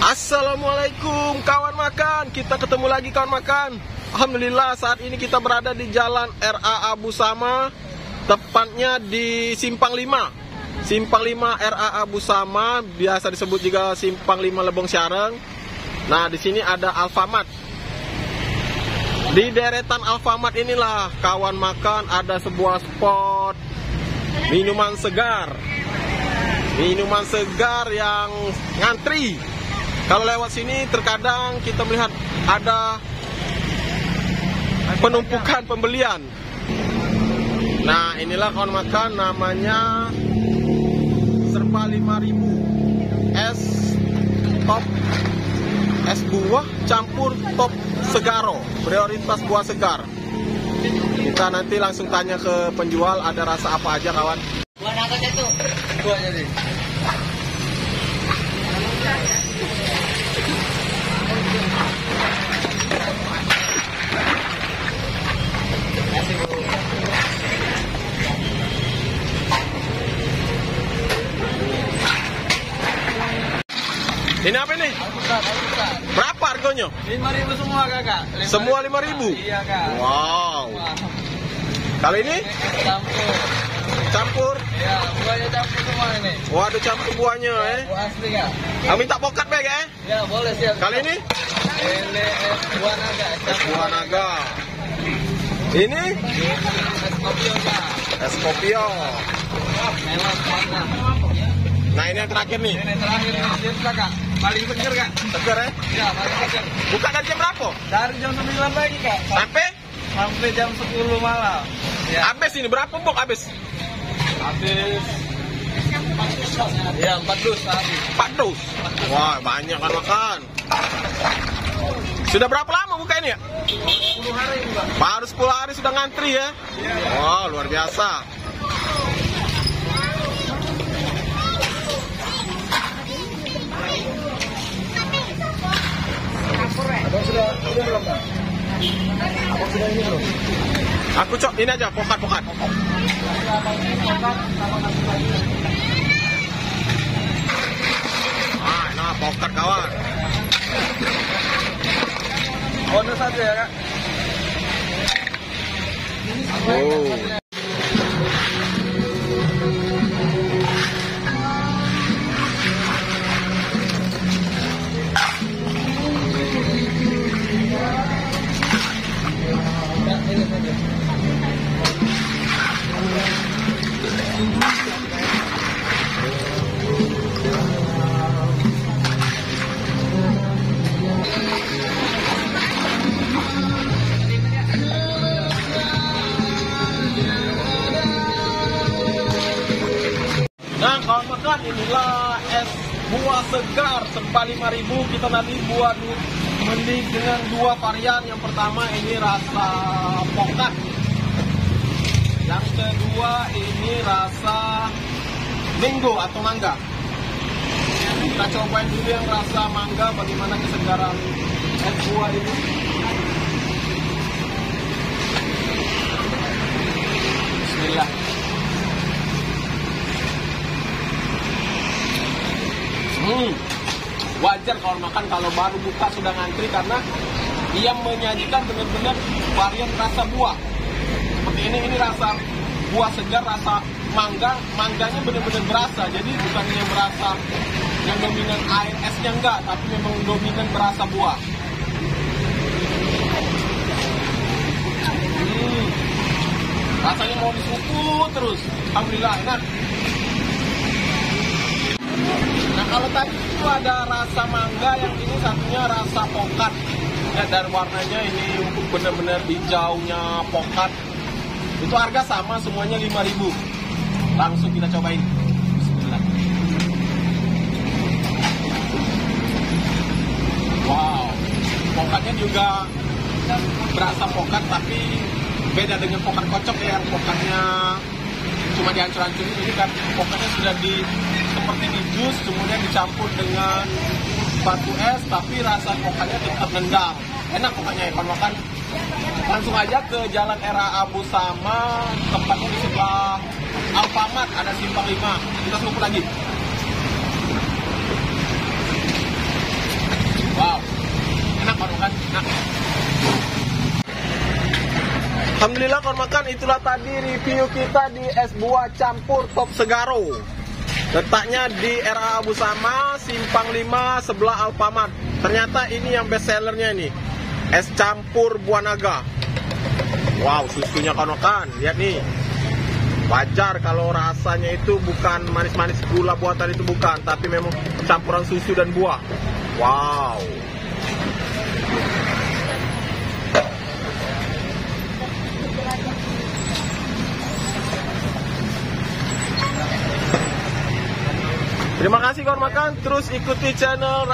Assalamualaikum kawan makan. Kita ketemu lagi kawan makan. Alhamdulillah saat ini kita berada di Jalan RA Abu Sama, tepatnya di Simpang 5. Simpang 5 RA Abu Sama, biasa disebut juga Simpang 5 Lebong Syareng. Nah, di sini ada Alfamart. Di deretan Alfamart inilah kawan makan ada sebuah spot minuman segar. Minuman segar yang ngantri. Kalau lewat sini terkadang kita melihat ada penumpukan pembelian. Nah, inilah kawan makan, namanya Serba 5.000 es top, es buah campur top segaro, prioritas buah segar. Kita nanti langsung tanya ke penjual ada rasa apa aja kawan. Buah naga itu. Buah jadi. Ini apa nih? Berapa harganya? 5.000 semua kakak. Semua 5.000? Iya kak. Wow. Kali ini? Campur. Campur? Iya, buahnya campur semua ini. Wah, ada campur buahnya Buah asli kak. Minta pokat bag Ya boleh siap. Kali ini? Ini buah naga. Buah naga. Ini? Es kopi kak. Es kopio. Mewah mana? Nah, ini yang terakhir nih. Ini terakhir ini kakak. Paling seger kak. Segar ya? Ya paling seger. Buka dari jam berapa? Dari jam 9 pagi kak. Sampai jam 10 malam. Ya. Habis ini berapa box habis? Habis. Ya 4 dus habis. 4 dus. Wah, banyak kan makan. Sudah berapa lama buka ini ya? 10 hari juga. Baru 10 hari sudah ngantri ya? Wah, luar biasa. Aku cok ini aja pokat. Nah, pokat kawan. Bonus aja ya kak. Oh. Nah kawan makan, inilah es buah segar Serba 5.000. Kita nanti buat mending dengan 2 varian. Yang pertama ini rasa pokat, yang kedua ini rasa mango atau mangga. Kita cobain dulu yang rasa mangga, bagaimana kesegaran es buah ini. Bismillah. Wajar kalau makan kalau baru buka sudah ngantri, karena dia menyajikan benar-benar varian rasa buah. Seperti ini rasa buah segar, rasa mangganya benar-benar berasa. Jadi bukan yang berasa yang dominan air esnya, enggak, tapi memang dominan berasa buah. Rasanya mau diseruput terus. Alhamdulillah enak. Nah, kalau tadi itu ada rasa mangga, yang ini satunya rasa pokat. Ya, dari warnanya ini benar-benar hijaunya pokat. Itu harga sama, semuanya 5.000. Langsung kita cobain. Bismillah. Wow, pokatnya juga berasa pokat, tapi beda dengan pokat kocok ya. Pokatnya cuma dihancur-hancurin, ini kan pokatnya sudah seperti di jus, kemudian dicampur dengan batu es, tapi rasa pokatnya tetap nendang. Enak pokoknya ya kawan makan. Langsung aja ke Jalan RA Abu Sama, tempatnya di sebelah Alfamart, ada Simpang 5. Kita seruput lagi. Alhamdulillah kawan makan, itulah tadi review kita di es buah campur Top Segaro. Letaknya di RA Abu Sama, Simpang 5 sebelah Alfamart. Ternyata ini yang best sellernya ini, es campur buah naga. Wow, susunya kawan makan, lihat nih. Wajar kalau rasanya itu bukan manis-manis gula buatan, itu bukan, tapi memang campuran susu dan buah. Wow. Terima kasih kawan makan, terus ikuti channel